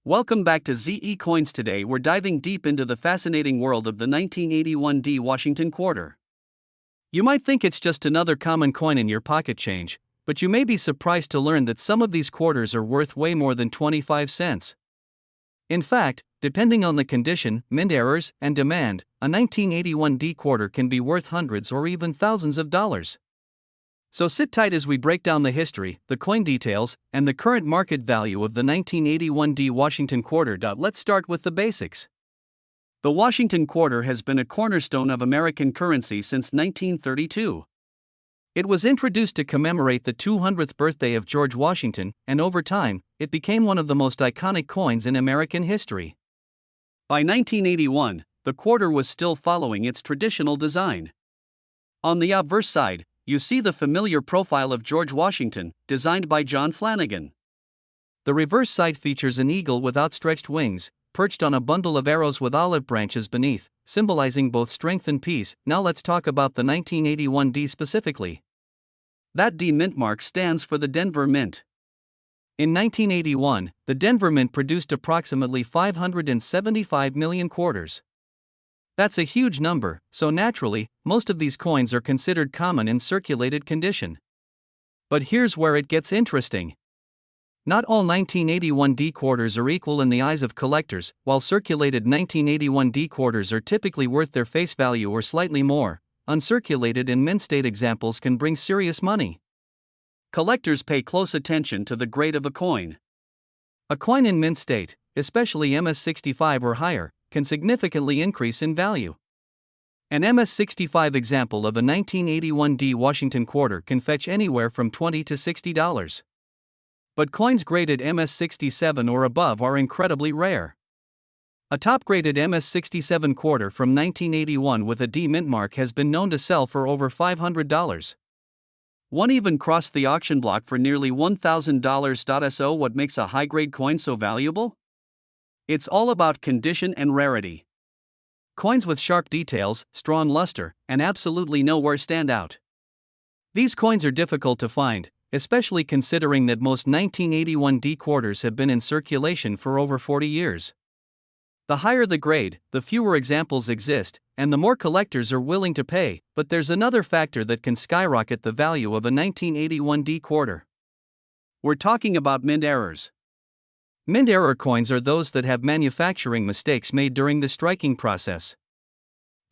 Welcome back to ZE Coins. Today we're diving deep into the fascinating world of the 1981 D Washington quarter. You might think it's just another common coin in your pocket change, but you may be surprised to learn that some of these quarters are worth way more than 25 cents. In fact, depending on the condition, mint errors, and demand, a 1981 D quarter can be worth hundreds or even thousands of dollars. So sit tight as we break down the history, the coin details, and the current market value of the 1981 D Washington quarter. Let's start with the basics. The Washington quarter has been a cornerstone of American currency since 1932. It was introduced to commemorate the 200th birthday of George Washington, and over time, it became one of the most iconic coins in American history. By 1981, the quarter was still following its traditional design. On the obverse side, you see the familiar profile of George Washington, designed by John Flanagan. The reverse side features an eagle with outstretched wings, perched on a bundle of arrows with olive branches beneath, symbolizing both strength and peace. Now let's talk about the 1981 D specifically. That D mint mark stands for the Denver Mint. In 1981, the Denver Mint produced approximately 575 million quarters. That's a huge number, so naturally, most of these coins are considered common in circulated condition. But here's where it gets interesting. Not all 1981 D quarters are equal in the eyes of collectors. While circulated 1981 D quarters are typically worth their face value or slightly more, uncirculated and mint state examples can bring serious money. Collectors pay close attention to the grade of a coin. A coin in mint state, especially MS65 or higher, can significantly increase in value. An MS65 example of a 1981 D Washington quarter can fetch anywhere from $20 to $60. But coins graded MS67 or above are incredibly rare. A top-graded MS67 quarter from 1981 with a D mint mark has been known to sell for over $500. One even crossed the auction block for nearly $1,000. So what makes a high-grade coin so valuable? It's all about condition and rarity. Coins with sharp details, strong luster, and absolutely no wear stand out. These coins are difficult to find, especially considering that most 1981 D quarters have been in circulation for over 40 years. The higher the grade, the fewer examples exist, and the more collectors are willing to pay. But there's another factor that can skyrocket the value of a 1981 D quarter. We're talking about mint errors. Mint error coins are those that have manufacturing mistakes made during the striking process.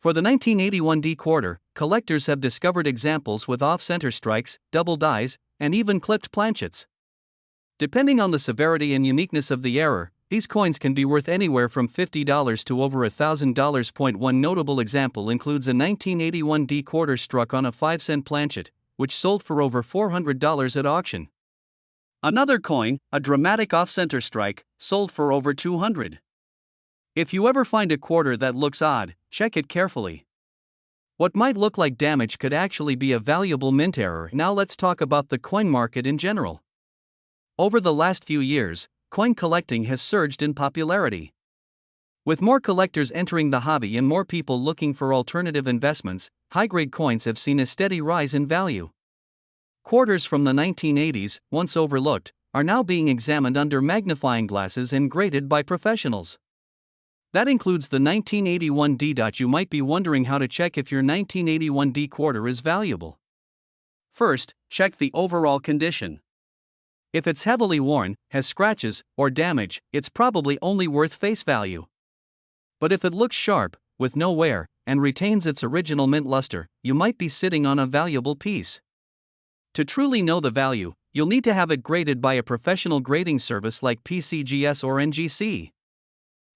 For the 1981 D quarter, collectors have discovered examples with off-center strikes, double dies, and even clipped planchets. Depending on the severity and uniqueness of the error, these coins can be worth anywhere from $50 to over $1,000. One notable example includes a 1981 D quarter struck on a 5-cent planchet, which sold for over $400 at auction. Another coin, a dramatic off-center strike, sold for over $200. If you ever find a quarter that looks odd, check it carefully. What might look like damage could actually be a valuable mint error. Now let's talk about the coin market in general. Over the last few years, coin collecting has surged in popularity. With more collectors entering the hobby and more people looking for alternative investments, high-grade coins have seen a steady rise in value. Quarters from the 1980s, once overlooked, are now being examined under magnifying glasses and graded by professionals. That includes the 1981 D. You might be wondering how to check if your 1981 D quarter is valuable. First, check the overall condition. If it's heavily worn, has scratches, or damage, it's probably only worth face value. But if it looks sharp, with no wear, and retains its original mint luster, you might be sitting on a valuable piece. To truly know the value, you'll need to have it graded by a professional grading service like PCGS or NGC.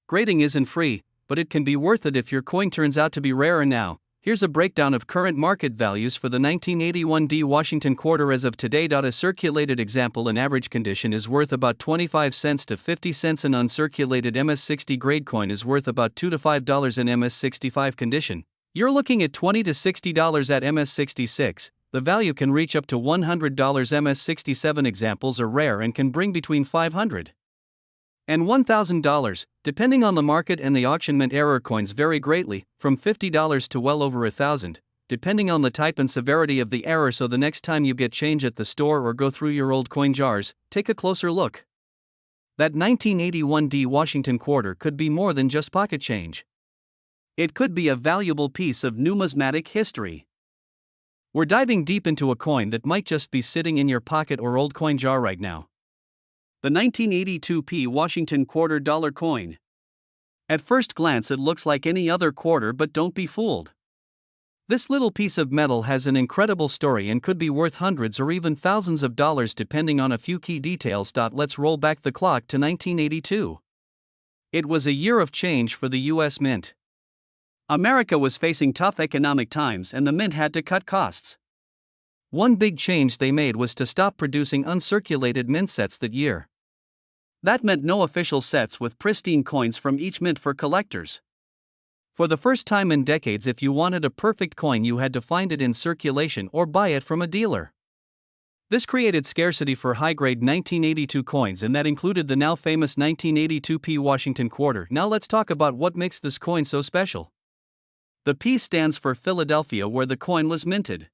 Grading isn't free, but it can be worth it if your coin turns out to be rarer. Now, here's a breakdown of current market values for the 1981 D Washington quarter as of today. A circulated example in average condition is worth about 25 cents to 50 cents. An uncirculated MS60 grade coin is worth about $2 to $5 in MS65 condition. You're looking at $20 to $60 at MS66. The value can reach up to $100. MS67 examples are rare and can bring between $500 and $1,000, depending on the market and the auction. Mint error coins vary greatly, from $50 to well over $1,000, depending on the type and severity of the error. So the next time you get change at the store or go through your old coin jars, take a closer look. That 1981 D Washington quarter could be more than just pocket change. It could be a valuable piece of numismatic history. We're diving deep into a coin that might just be sitting in your pocket or old coin jar right now. The 1982 P Washington quarter dollar coin. At first glance, it looks like any other quarter, but don't be fooled. This little piece of metal has an incredible story and could be worth hundreds or even thousands of dollars depending on a few key details. Let's roll back the clock to 1982. It was a year of change for the US Mint. America was facing tough economic times and the Mint had to cut costs. One big change they made was to stop producing uncirculated mint sets that year. That meant no official sets with pristine coins from each mint for collectors. For the first time in decades, if you wanted a perfect coin, you had to find it in circulation or buy it from a dealer. This created scarcity for high-grade 1982 coins, and that included the now famous 1982 P Washington quarter. Now let's talk about what makes this coin so special. The P stands for Philadelphia, where the coin was minted.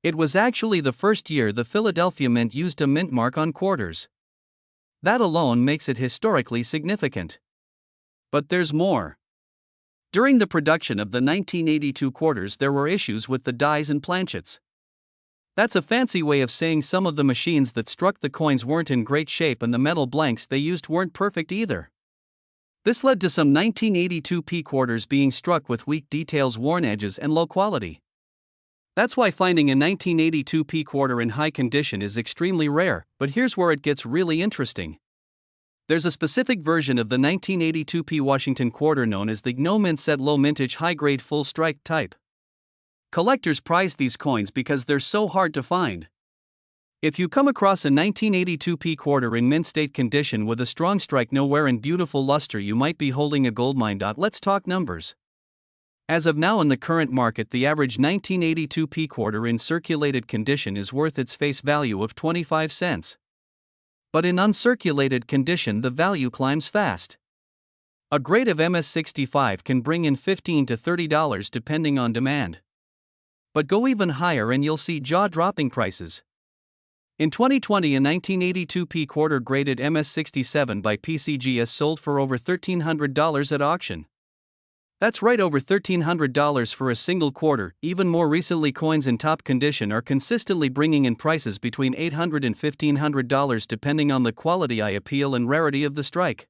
It was actually the first year the Philadelphia Mint used a mint mark on quarters. That alone makes it historically significant. But there's more. During the production of the 1982 quarters, there were issues with the dies and planchets. That's a fancy way of saying some of the machines that struck the coins weren't in great shape and the metal blanks they used weren't perfect either. This led to some 1982 P quarters being struck with weak details, worn edges, and low quality. That's why finding a 1982 P quarter in high condition is extremely rare, but here's where it gets really interesting. There's a specific version of the 1982 P Washington quarter known as the no mint set low mintage high grade full strike type. Collectors prize these coins because they're so hard to find. If you come across a 1982 P quarter in mint state condition with a strong strike, no wear, and beautiful luster, you might be holding a goldmine. Let's talk numbers. As of now, in the current market, the average 1982 P quarter in circulated condition is worth its face value of 25 cents. But in uncirculated condition, the value climbs fast. A grade of MS65 can bring in $15 to $30 depending on demand. But go even higher and you'll see jaw-dropping prices. In 2020, a 1982 P quarter graded MS67 by PCGS sold for over $1,300 at auction. That's right, over $1,300 for a single quarter. Even more recently, coins in top condition are consistently bringing in prices between $800 and $1,500 depending on the quality, eye appeal, and rarity of the strike.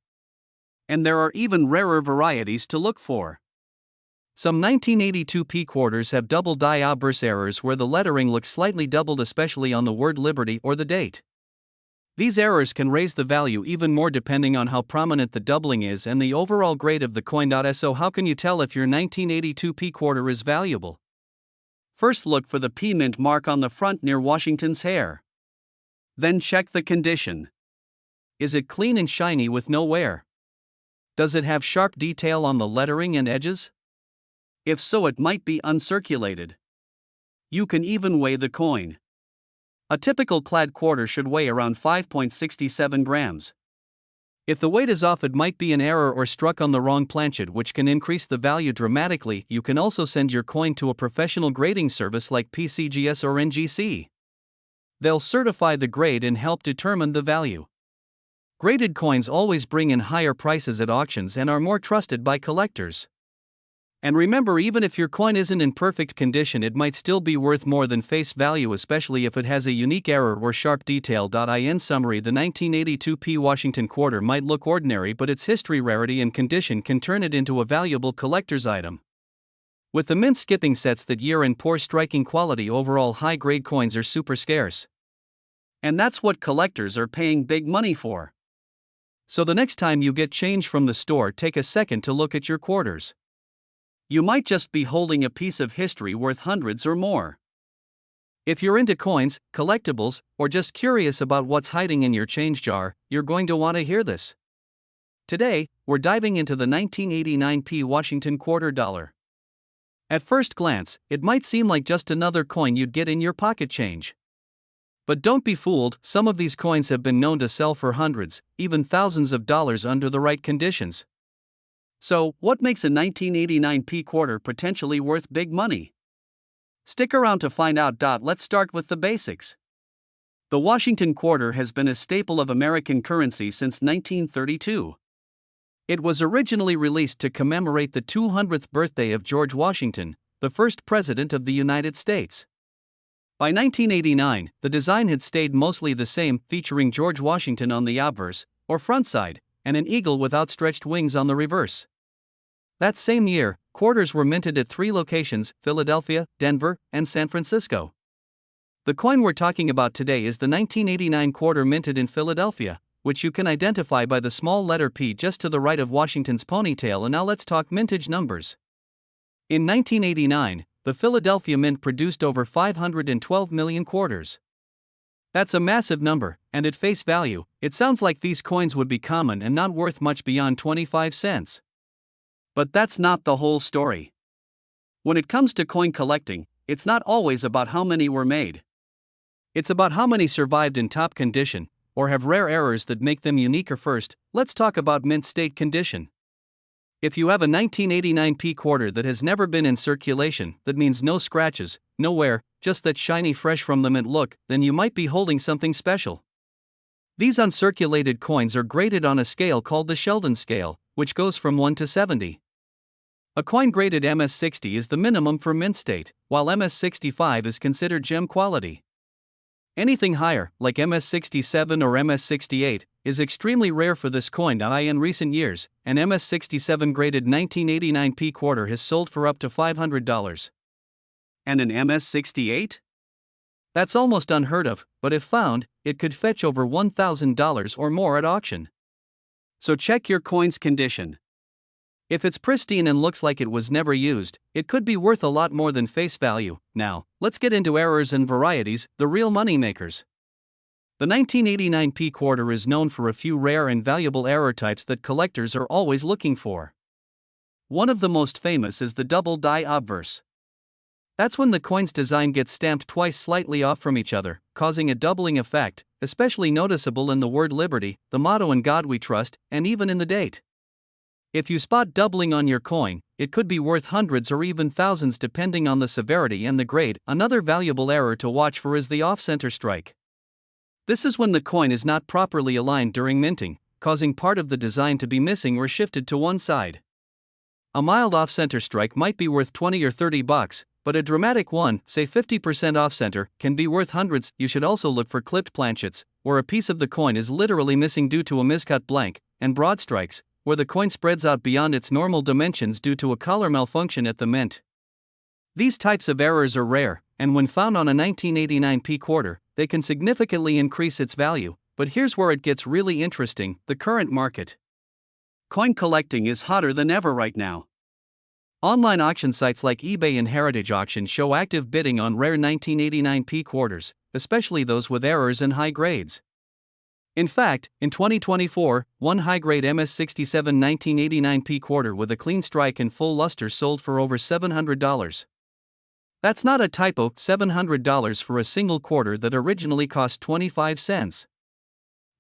And there are even rarer varieties to look for. Some 1982 P quarters have double die obverse errors where the lettering looks slightly doubled, especially on the word Liberty or the date. These errors can raise the value even more depending on how prominent the doubling is and the overall grade of the coin. So how can you tell if your 1982 P quarter is valuable? First, look for the P mint mark on the front near Washington's hair. Then check the condition. Is it clean and shiny with no wear? Does it have sharp detail on the lettering and edges? If so, it might be uncirculated. You can even weigh the coin. A typical clad quarter should weigh around 5.67 grams. If the weight is off, it might be an error or struck on the wrong planchet, which can increase the value dramatically. You can also send your coin to a professional grading service like PCGS or NGC. They'll certify the grade and help determine the value. Graded coins always bring in higher prices at auctions and are more trusted by collectors. And remember, even if your coin isn't in perfect condition, it might still be worth more than face value, especially if it has a unique error or sharp detail. In summary, the 1982 P Washington quarter might look ordinary, but its history, rarity, and condition can turn it into a valuable collector's item. With the mint skipping sets that year and poor striking quality, overall high-grade coins are super scarce. And that's what collectors are paying big money for. So the next time you get change from the store, take a second to look at your quarters. You might just be holding a piece of history worth hundreds or more. If you're into coins, collectibles, or just curious about what's hiding in your change jar, you're going to want to hear this. Today, we're diving into the 1989 P Washington quarter dollar. At first glance, it might seem like just another coin you'd get in your pocket change. But don't be fooled, some of these coins have been known to sell for hundreds, even thousands of dollars under the right conditions. So, what makes a 1989 P quarter potentially worth big money? Stick around to find out. Let's start with the basics. The Washington Quarter has been a staple of American currency since 1932. It was originally released to commemorate the 200th birthday of George Washington, the first President of the United States. By 1989, the design had stayed mostly the same, featuring George Washington on the obverse, or front side, and an eagle with outstretched wings on the reverse. That same year, quarters were minted at 3 locations: Philadelphia, Denver, and San Francisco. The coin we're talking about today is the 1989 quarter minted in Philadelphia, which you can identify by the small letter P just to the right of Washington's ponytail. And now let's talk mintage numbers. In 1989, the Philadelphia Mint produced over 512 million quarters. That's a massive number, and at face value, it sounds like these coins would be common and not worth much beyond 25 cents. But that's not the whole story. When it comes to coin collecting, it's not always about how many were made. It's about how many survived in top condition, or have rare errors that make them unique. First, let's talk about mint state condition. If you have a 1989 P quarter that has never been in circulation, that means no scratches, no wear, just that shiny fresh from the mint look, then you might be holding something special. These uncirculated coins are graded on a scale called the Sheldon scale, which goes from 1 to 70. A coin graded MS60 is the minimum for mint state, while MS65 is considered gem quality. Anything higher, like MS67 or MS68, is extremely rare for this coin. In recent years, an MS67 graded 1989 P quarter has sold for up to $500. And an MS68? That's almost unheard of, but if found, it could fetch over $1,000 or more at auction. So check your coin's condition. If it's pristine and looks like it was never used, it could be worth a lot more than face value. Now, let's get into errors and varieties, the real moneymakers. The 1989 P quarter is known for a few rare and valuable error types that collectors are always looking for. One of the most famous is the double die obverse. That's when the coin's design gets stamped twice slightly off from each other, causing a doubling effect, especially noticeable in the word liberty, the motto "In God We Trust," and even in the date. If you spot doubling on your coin, it could be worth hundreds or even thousands depending on the severity and the grade. Another valuable error to watch for is the off-center strike. This is when the coin is not properly aligned during minting, causing part of the design to be missing or shifted to one side. A mild off-center strike might be worth $20 or $30, but a dramatic one, say 50% off-center, can be worth hundreds. You should also look for clipped planchets, where a piece of the coin is literally missing due to a miscut blank, and broad strikes, where the coin spreads out beyond its normal dimensions due to a collar malfunction at the mint. These types of errors are rare, and when found on a 1989 P quarter, they can significantly increase its value. But here's where it gets really interesting: the current market. Coin collecting is hotter than ever right now. Online auction sites like eBay and Heritage Auction show active bidding on rare 1989 P quarters, especially those with errors and high grades. In fact, in 2024, one high-grade MS67 1989 P quarter with a clean strike and full luster sold for over $700. That's not a typo, $700 for a single quarter that originally cost 25 cents.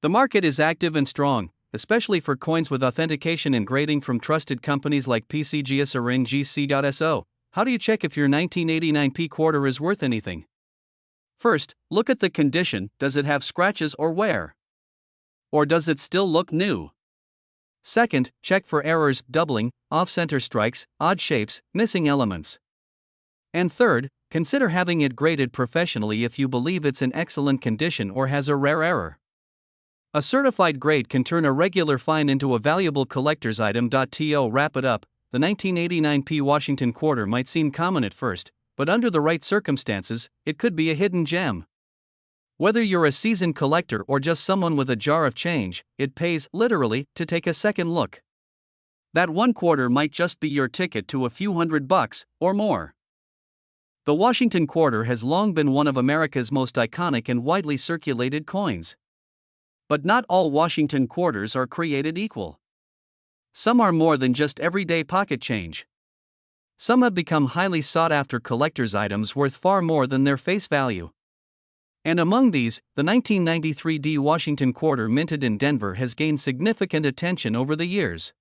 The market is active and strong, especially for coins with authentication and grading from trusted companies like PCGS or NGC.so. How do you check if your 1989 P quarter is worth anything? First, look at the condition. Does it have scratches or wear? Or does it still look new? Second, check for errors, doubling, off-center strikes, odd shapes, missing elements. And third, consider having it graded professionally if you believe it's in excellent condition or has a rare error. A certified grade can turn a regular find into a valuable collector's item. To wrap it up, the 1989 P Washington quarter might seem common at first, but under the right circumstances, it could be a hidden gem. Whether you're a seasoned collector or just someone with a jar of change, it pays, literally, to take a second look. That one quarter might just be your ticket to a few $100 or more. The Washington quarter has long been one of America's most iconic and widely circulated coins. But not all Washington quarters are created equal. Some are more than just everyday pocket change. Some have become highly sought-after collector's items worth far more than their face value. And among these, the 1993 D Washington quarter minted in Denver has gained significant attention over the years.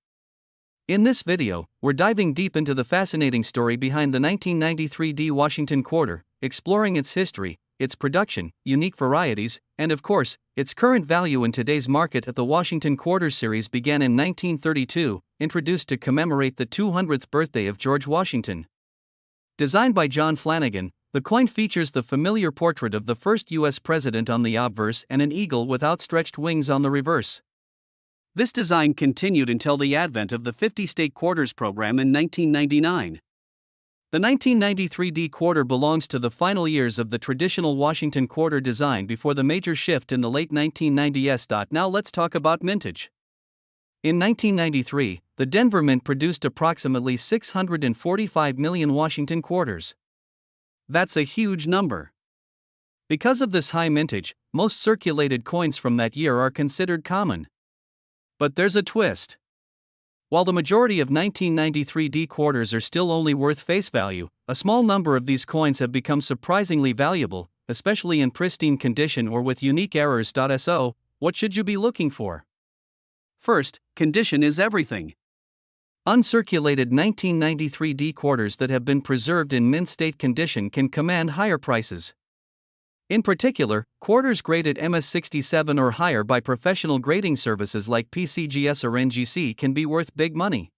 In this video, we're diving deep into the fascinating story behind the 1993 D Washington quarter, exploring its history, its production, unique varieties, and of course, its current value in today's market. The Washington Quarter Series began in 1932, introduced to commemorate the 200th birthday of George Washington. Designed by John Flanagan, the coin features the familiar portrait of the first U.S. president on the obverse and an eagle with outstretched wings on the reverse. This design continued until the advent of the 50-state quarters program in 1999. The 1993 D quarter belongs to the final years of the traditional Washington quarter design before the major shift in the late 1990s. Now let's talk about mintage. In 1993, the Denver Mint produced approximately 645 million Washington quarters. That's a huge number. Because of this high mintage, most circulated coins from that year are considered common. But there's a twist. While the majority of 1993 D quarters are still only worth face value, a small number of these coins have become surprisingly valuable, especially in pristine condition or with unique errors. So, what should you be looking for? First, condition is everything. Uncirculated 1993 D quarters that have been preserved in mint state condition can command higher prices. In particular, quarters graded MS67 or higher by professional grading services like PCGS or NGC can be worth big money.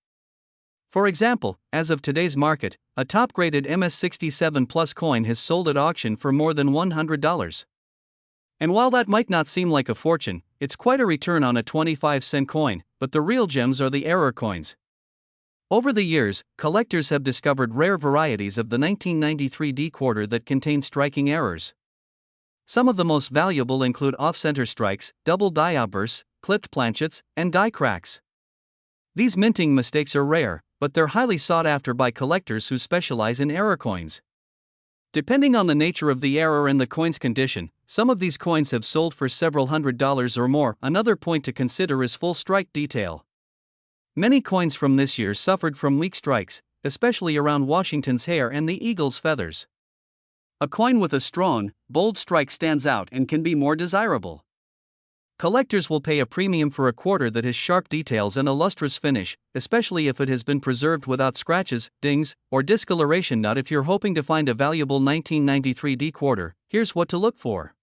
For example, as of today's market, a top-graded MS67 Plus coin has sold at auction for more than $100. And while that might not seem like a fortune, it's quite a return on a 25-cent coin, but the real gems are the error coins. Over the years, collectors have discovered rare varieties of the 1993 D quarter that contain striking errors. Some of the most valuable include off-center strikes, double die outbursts, clipped planchets, and die cracks. These minting mistakes are rare, but they're highly sought after by collectors who specialize in error coins. Depending on the nature of the error and the coin's condition, some of these coins have sold for several $100s or more. Another point to consider is full strike detail. Many coins from this year suffered from weak strikes, especially around Washington's hair and the eagle's feathers. A coin with a strong, bold strike stands out and can be more desirable. Collectors will pay a premium for a quarter that has sharp details and a lustrous finish, especially if it has been preserved without scratches, dings, or discoloration. If you're hoping to find a valuable 1993 D quarter, here's what to look for.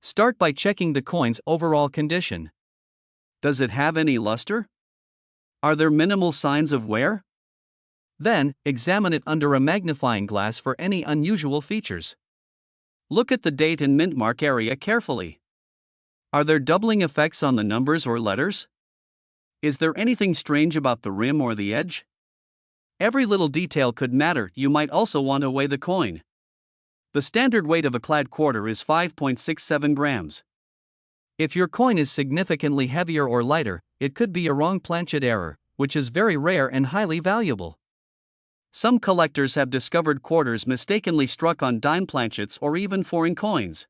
Start by checking the coin's overall condition. Does it have any luster? Are there minimal signs of wear? Then, examine it under a magnifying glass for any unusual features. Look at the date and mint mark area carefully. Are there doubling effects on the numbers or letters? Is there anything strange about the rim or the edge? Every little detail could matter. You might also want to weigh the coin. The standard weight of a clad quarter is 5.67 grams. If your coin is significantly heavier or lighter, it could be a wrong planchet error, which is very rare and highly valuable. Some collectors have discovered quarters mistakenly struck on dime planchets or even foreign coins.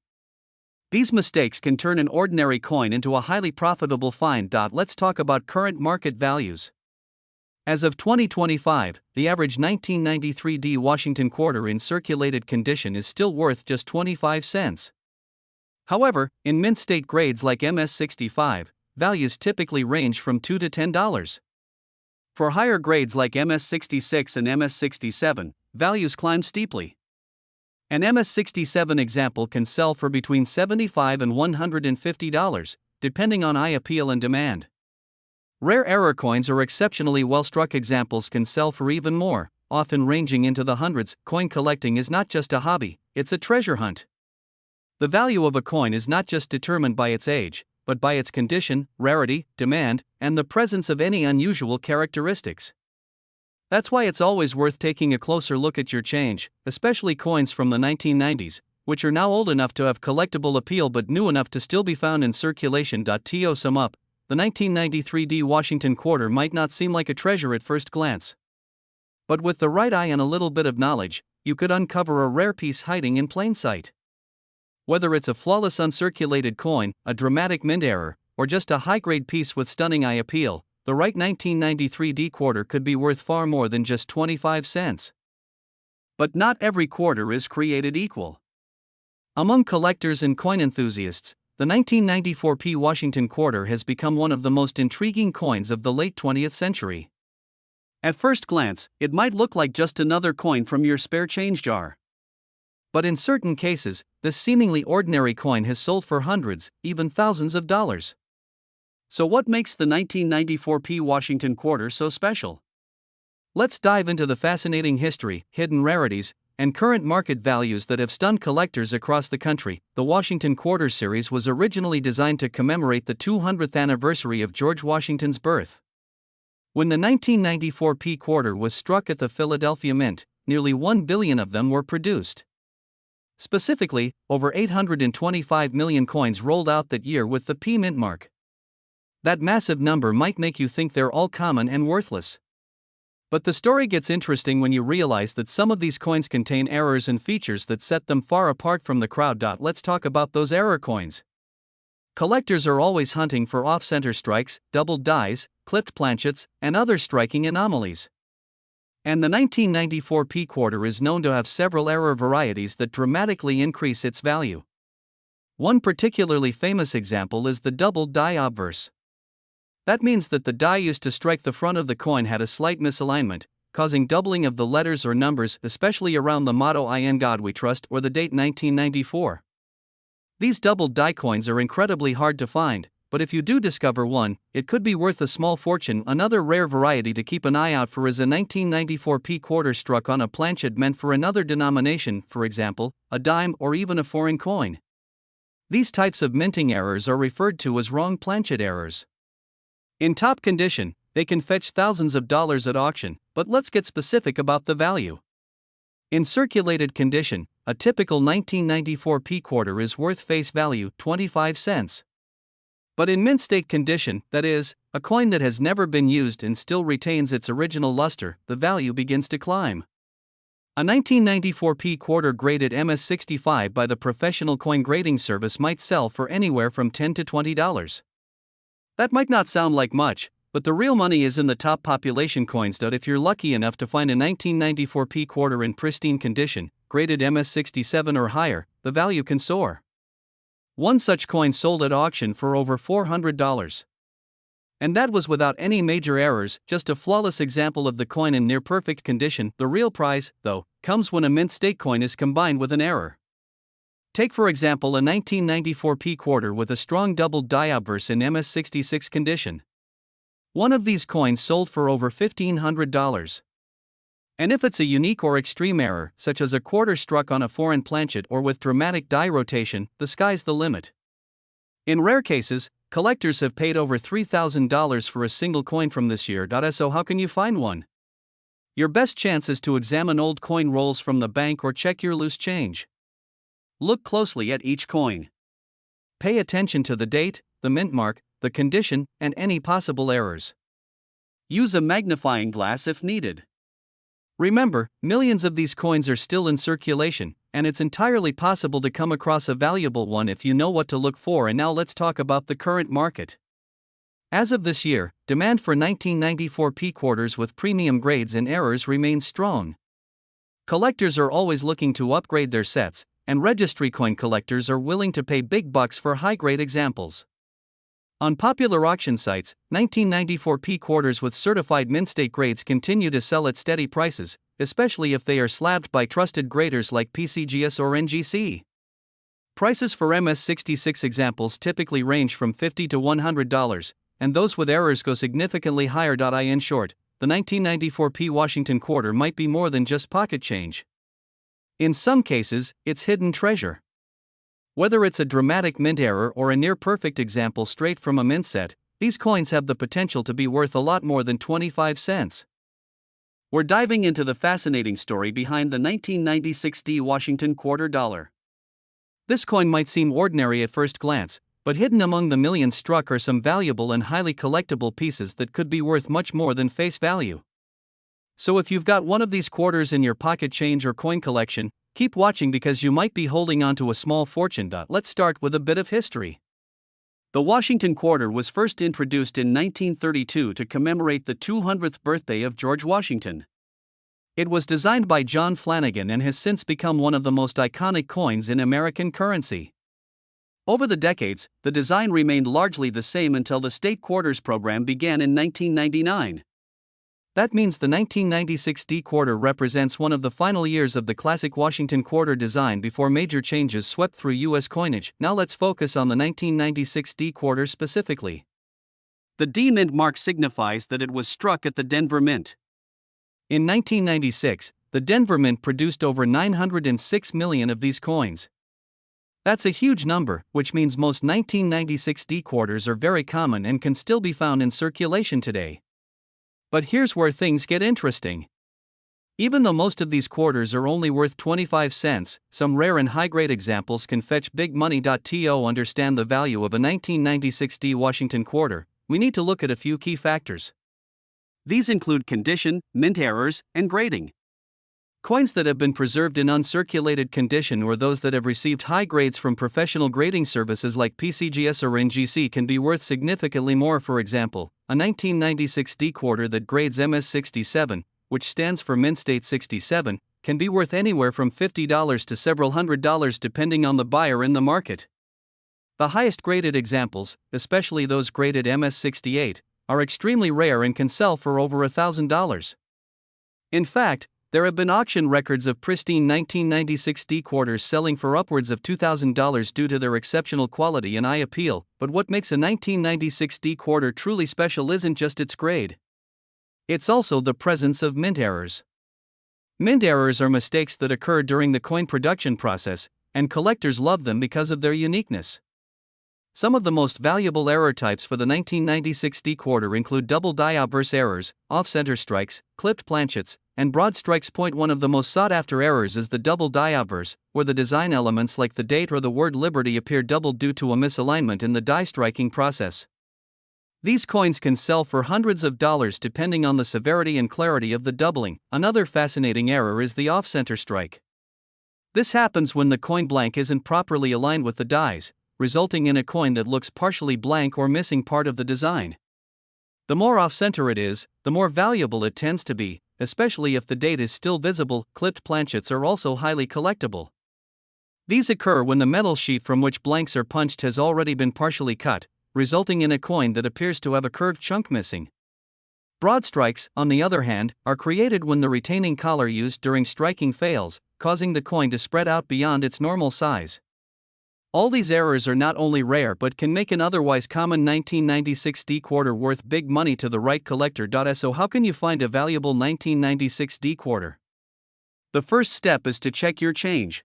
These mistakes can turn an ordinary coin into a highly profitable find. Let's talk about current market values. As of 2025, the average 1993 D Washington quarter in circulated condition is still worth just 25 cents. However, in mint state grades like MS65, values typically range from $2 to $10. For higher grades like MS66 and MS67, values climb steeply. An MS67 example can sell for between $75 and $150, depending on eye appeal and demand. Rare error coins or exceptionally well-struck examples can sell for even more, often ranging into the hundreds. Coin collecting is not just a hobby, it's a treasure hunt. The value of a coin is not just determined by its age, but by its condition, rarity, demand, and the presence of any unusual characteristics. That's why it's always worth taking a closer look at your change, especially coins from the 1990s, which are now old enough to have collectible appeal but new enough to still be found in circulation. To sum up, the 1993 D Washington quarter might not seem like a treasure at first glance. But with the right eye and a little bit of knowledge, you could uncover a rare piece hiding in plain sight. Whether it's a flawless uncirculated coin, a dramatic mint error, or just a high-grade piece with stunning eye appeal, the right 1993 D quarter could be worth far more than just 25 cents. But not every quarter is created equal. Among collectors and coin enthusiasts, the 1994 P Washington quarter has become one of the most intriguing coins of the late 20th century. At first glance, it might look like just another coin from your spare change jar. But in certain cases, this seemingly ordinary coin has sold for hundreds, even thousands of dollars. So what makes the 1994 P Washington quarter so special? Let's dive into the fascinating history, hidden rarities, and current market values that have stunned collectors across the country. The Washington Quarter series was originally designed to commemorate the 200th anniversary of George Washington's birth. When the 1994 P quarter was struck at the Philadelphia Mint, nearly 1 billion of them were produced. Specifically, over 825 million coins rolled out that year with the P mint mark. That massive number might make you think they're all common and worthless. But the story gets interesting when you realize that some of these coins contain errors and features that set them far apart from the crowd. Let's talk about those error coins. Collectors are always hunting for off-center strikes, doubled dies, clipped planchets, and other striking anomalies. And the 1994 P quarter is known to have several error varieties that dramatically increase its value. One particularly famous example is the doubled die obverse. That means that the die used to strike the front of the coin had a slight misalignment, causing doubling of the letters or numbers, especially around the motto "In God We Trust" or the date 1994. These doubled die coins are incredibly hard to find, but if you do discover one, it could be worth a small fortune. Another rare variety to keep an eye out for is a 1994 P quarter struck on a planchet meant for another denomination, for example, a dime or even a foreign coin. These types of minting errors are referred to as wrong planchet errors. In top condition, they can fetch thousands of dollars at auction, but let's get specific about the value. In circulated condition, a typical 1994 P quarter is worth face value 25 cents. But in mint state condition, that is, a coin that has never been used and still retains its original luster, the value begins to climb. A 1994 P quarter graded MS65 by the Professional Coin Grading Service might sell for anywhere from $10 to $20. That might not sound like much, but the real money is in the top population coins. If you're lucky enough to find a 1994 P quarter in pristine condition, graded MS67 or higher, the value can soar. One such coin sold at auction for over $400. And that was without any major errors, just a flawless example of the coin in near perfect condition. The real prize, though, comes when a mint state coin is combined with an error. Take for example a 1994 P quarter with a strong doubled die obverse in MS66 condition. One of these coins sold for over $1,500. And if it's a unique or extreme error, such as a quarter struck on a foreign planchet or with dramatic die rotation, the sky's the limit. In rare cases, collectors have paid over $3,000 for a single coin from this year. So how can you find one? Your best chance is to examine old coin rolls from the bank or check your loose change. Look closely at each coin. Pay attention to the date, the mint mark, the condition, and any possible errors. Use a magnifying glass if needed. Remember, millions of these coins are still in circulation, and it's entirely possible to come across a valuable one if you know what to look for. And now let's talk about the current market. As of this year, demand for 1994 P quarters with premium grades and errors remains strong. Collectors are always looking to upgrade their sets, and registry coin collectors are willing to pay big bucks for high-grade examples. On popular auction sites, 1994 P quarters with certified mint state grades continue to sell at steady prices, especially if they are slabbed by trusted graders like PCGS or NGC. Prices for MS66 examples typically range from $50 to $100, and those with errors go significantly higher. In short, the 1994 P Washington quarter might be more than just pocket change. In some cases, it's hidden treasure. Whether it's a dramatic mint error or a near-perfect example straight from a mint set, these coins have the potential to be worth a lot more than 25 cents. We're diving into the fascinating story behind the 1996 D Washington quarter dollar. This coin might seem ordinary at first glance, but hidden among the millions struck are some valuable and highly collectible pieces that could be worth much more than face value. So if you've got one of these quarters in your pocket change or coin collection, keep watching because you might be holding on to a small fortune. Let's start with a bit of history. The Washington quarter was first introduced in 1932 to commemorate the 200th birthday of George Washington. It was designed by John Flanagan and has since become one of the most iconic coins in American currency. Over the decades, the design remained largely the same until the state quarters program began in 1999. That means the 1996 D quarter represents one of the final years of the classic Washington quarter design before major changes swept through U.S. coinage. Now let's focus on the 1996 D quarter specifically. The D Mint mark signifies that it was struck at the Denver Mint. In 1996, the Denver Mint produced over 906 million of these coins. That's a huge number, which means most 1996 D quarters are very common and can still be found in circulation today. But here's where things get interesting. Even though most of these quarters are only worth 25 cents, some rare and high-grade examples can fetch big money. To understand the value of a 1996 D Washington quarter, we need to look at a few key factors. These include condition, mint errors, and grading. Coins that have been preserved in uncirculated condition or those that have received high grades from professional grading services like PCGS or NGC can be worth significantly more. For example, a 1996 D quarter that grades MS67, which stands for Mint State 67, can be worth anywhere from $50 to several $100 depending on the buyer in the market. The highest graded examples, especially those graded MS68, are extremely rare and can sell for over $1,000. In fact, there have been auction records of pristine 1996 D quarters selling for upwards of $2,000 due to their exceptional quality and eye appeal. But what makes a 1996 D quarter truly special isn't just its grade. It's also the presence of mint errors. Mint errors are mistakes that occur during the coin production process, and collectors love them because of their uniqueness. Some of the most valuable error types for the 1996 D quarter include double die obverse errors, off-center strikes, clipped planchets, and broad strikes. One of the most sought-after errors is the double die obverse, where the design elements like the date or the word Liberty appear doubled due to a misalignment in the die striking process. These coins can sell for hundreds of dollars depending on the severity and clarity of the doubling. Another fascinating error is the off-center strike. This happens when the coin blank isn't properly aligned with the dies, resulting in a coin that looks partially blank or missing part of the design. The more off-center it is, the more valuable it tends to be, especially if the date is still visible. Clipped planchets are also highly collectible. These occur when the metal sheet from which blanks are punched has already been partially cut, resulting in a coin that appears to have a curved chunk missing. Broad strikes, on the other hand, are created when the retaining collar used during striking fails, causing the coin to spread out beyond its normal size. All these errors are not only rare but can make an otherwise common 1996 D quarter worth big money to the right collector. So how can you find a valuable 1996 D quarter? The first step is to check your change.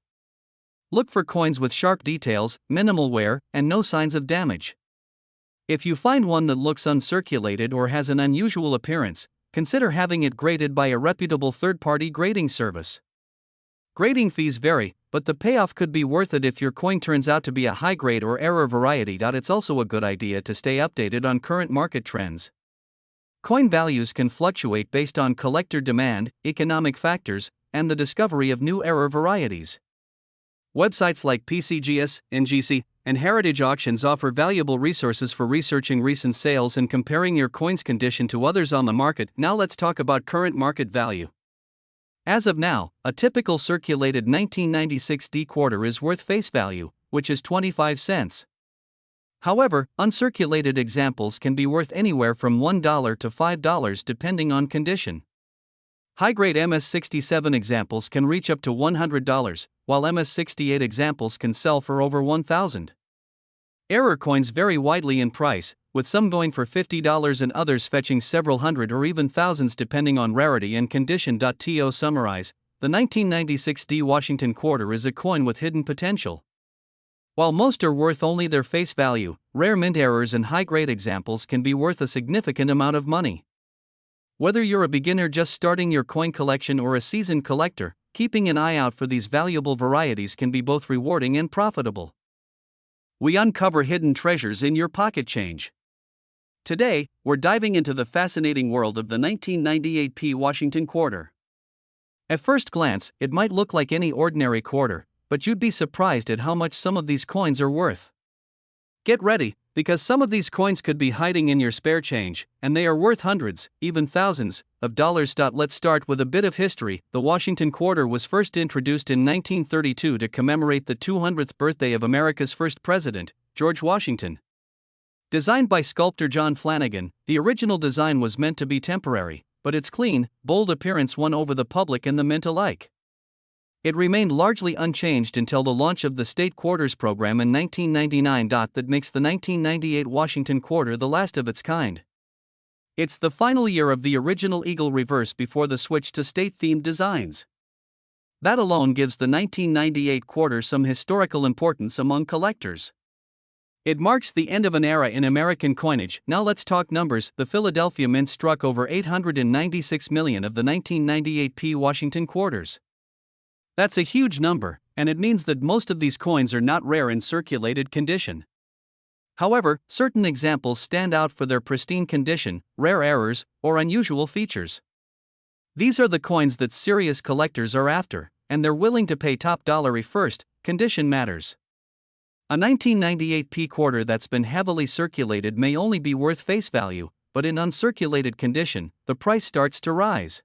Look for coins with sharp details, minimal wear, and no signs of damage. If you find one that looks uncirculated or has an unusual appearance, consider having it graded by a reputable third-party grading service. Grading fees vary, but the payoff could be worth it if your coin turns out to be a high-grade or error variety. It's also a good idea to stay updated on current market trends. Coin values can fluctuate based on collector demand, economic factors, and the discovery of new error varieties. Websites like PCGS, NGC, and Heritage Auctions offer valuable resources for researching recent sales and comparing your coin's condition to others on the market. Now let's talk about current market value. As of now, a typical circulated 1996 D quarter is worth face value, which is 25 cents. However, uncirculated examples can be worth anywhere from $1 to $5 depending on condition. High-grade MS67 examples can reach up to $100, while MS68 examples can sell for over $1,000. Error coins vary widely in price, with some going for $50 and others fetching several hundred or even thousands depending on rarity and condition. To summarize, the 1996 D Washington quarter is a coin with hidden potential. While most are worth only their face value, rare mint errors and high-grade examples can be worth a significant amount of money. Whether you're a beginner just starting your coin collection or a seasoned collector, keeping an eye out for these valuable varieties can be both rewarding and profitable. We uncover hidden treasures in your pocket change. Today, we're diving into the fascinating world of the 1998 P Washington quarter. At first glance, it might look like any ordinary quarter, but you'd be surprised at how much some of these coins are worth. Get ready, because some of these coins could be hiding in your spare change, and they are worth hundreds, even thousands, of dollars. Let's start with a bit of history. The Washington quarter was first introduced in 1932 to commemorate the 200th birthday of America's first president, George Washington. Designed by sculptor John Flanagan, the original design was meant to be temporary, but its clean, bold appearance won over the public and the mint alike. It remained largely unchanged until the launch of the State Quarters program in 1999. That makes the 1998 Washington Quarter the last of its kind. It's the final year of the original eagle reverse before the switch to state-themed designs. That alone gives the 1998 quarter some historical importance among collectors. It marks the end of an era in American coinage. Now let's talk numbers. The Philadelphia Mint struck over 896 million of the 1998 P Washington quarters. That's a huge number, and it means that most of these coins are not rare in circulated condition. However, certain examples stand out for their pristine condition, rare errors, or unusual features. These are the coins that serious collectors are after, and they're willing to pay top dollar if first, condition matters. A 1998 P quarter that's been heavily circulated may only be worth face value, but in uncirculated condition, the price starts to rise.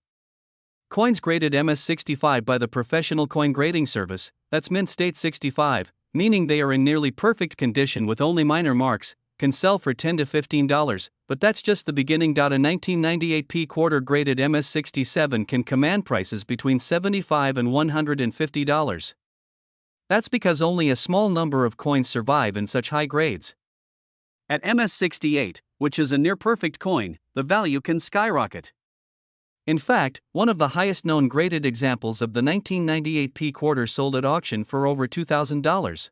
Coins graded MS65 by the Professional Coin Grading Service, that's Mint State 65, meaning they are in nearly perfect condition with only minor marks, can sell for $10 to $15, but that's just the beginning. A 1998 P quarter graded MS67 can command prices between $75 and $150. That's because only a small number of coins survive in such high grades. At MS68, which is a near-perfect coin, the value can skyrocket. In fact, one of the highest known graded examples of the 1998 P quarter sold at auction for over $2,000.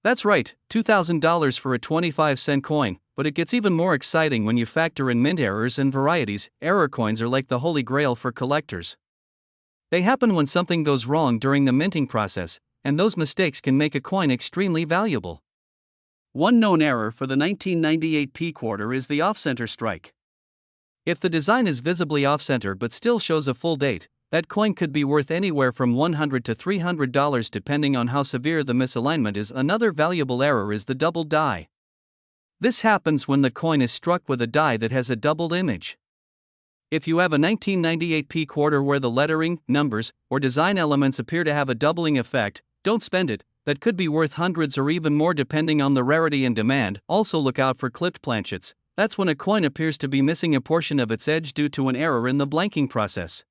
That's right, $2,000 for a 25-cent coin, but it gets even more exciting when you factor in mint errors and varieties. Error coins are like the holy grail for collectors. They happen when something goes wrong during the minting process, and those mistakes can make a coin extremely valuable. One known error for the 1998 P quarter is the off-center strike. If the design is visibly off-center but still shows a full date, that coin could be worth anywhere from $100 to $300 depending on how severe the misalignment is. Another valuable error is the doubled die. This happens when the coin is struck with a die that has a doubled image. If you have a 1998 P quarter where the lettering, numbers, or design elements appear to have a doubling effect, don't spend it. That could be worth hundreds or even more depending on the rarity and demand. Also look out for clipped planchets. That's when a coin appears to be missing a portion of its edge due to an error in the blanking process.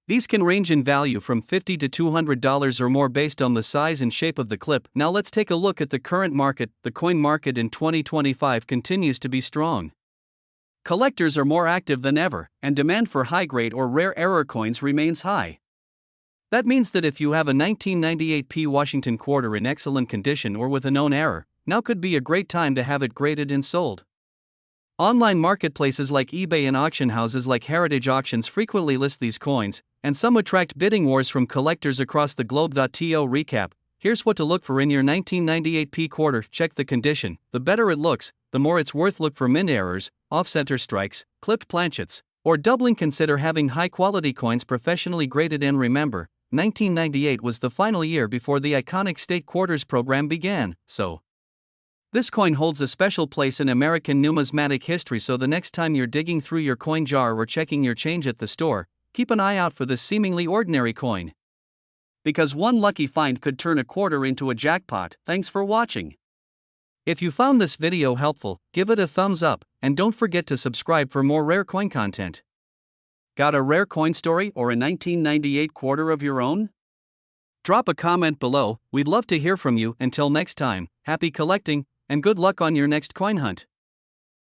These can range in value from $50 to $200 or more based on the size and shape of the clip. Now let's take a look at the current market. The coin market in 2025 continues to be strong. Collectors are more active than ever, and demand for high-grade or rare error coins remains high. That means that if you have a 1998 P Washington quarter in excellent condition or with a known error, now could be a great time to have it graded and sold. Online marketplaces like eBay and auction houses like Heritage Auctions frequently list these coins, and some attract bidding wars from collectors across the globe. To recap, here's what to look for in your 1998 P quarter. Check the condition. The better it looks, the more it's worth. Look for mint errors, off-center strikes, clipped planchets, or doubling. Consider having high-quality coins professionally graded. And remember, 1998 was the final year before the iconic State Quarters program began, so this coin holds a special place in American numismatic history. So the next time you're digging through your coin jar or checking your change at the store, keep an eye out for this seemingly ordinary coin. Because one lucky find could turn a quarter into a jackpot. Thanks for watching. If you found this video helpful, give it a thumbs up, and don't forget to subscribe for more rare coin content. Got a rare coin story or a 1998 quarter of your own? Drop a comment below. We'd love to hear from you. Until next time, happy collecting, and good luck on your next coin hunt.